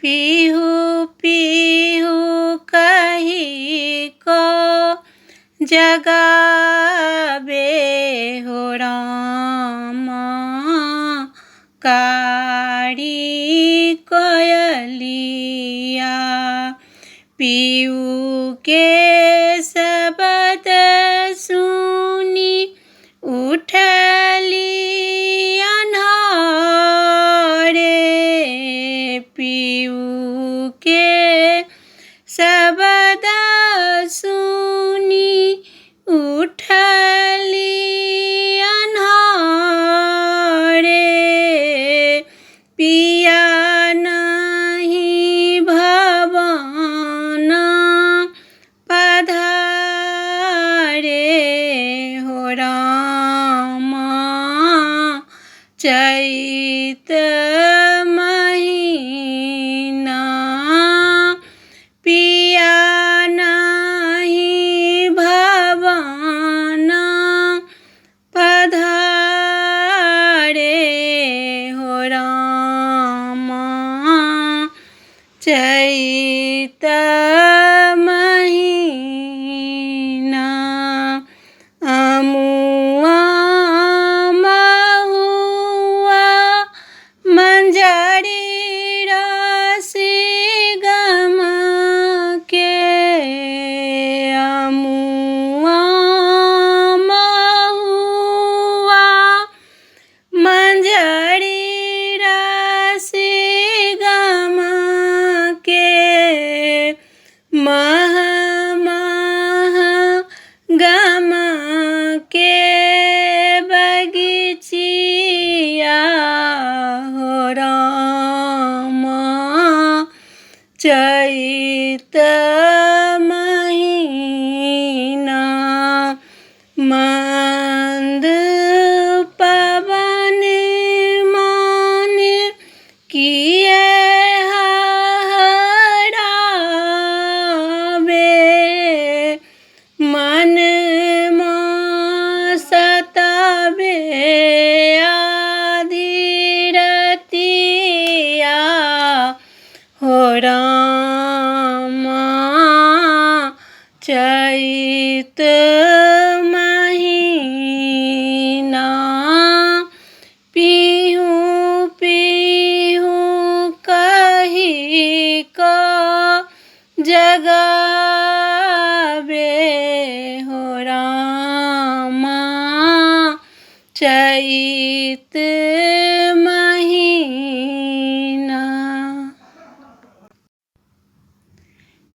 पीहू पीहू कही को जगावे हो रामा। काड़ी कोयलिया पीहू के शब्द सुनी उठली अन्हारे। पीहू के शब्द सुनी उठली अन्हारे। पिया नहीं भवन पधारे हो रामा। चैत महीना पिया नहीं भवन पधारे हो रामा। चैत महीना अमुआ महुआ मंजरी रसी गम के। अमुआ महुआ मंजरी रसी गम के। मह मह गम के बगीचिया हो रामा। चैत महीना मंद पवन मान किए हरावे। मन सतावे आधी रतिया हो रामा। चैत महीना पीहू पीहू कही को जगावे हो रामा। चैत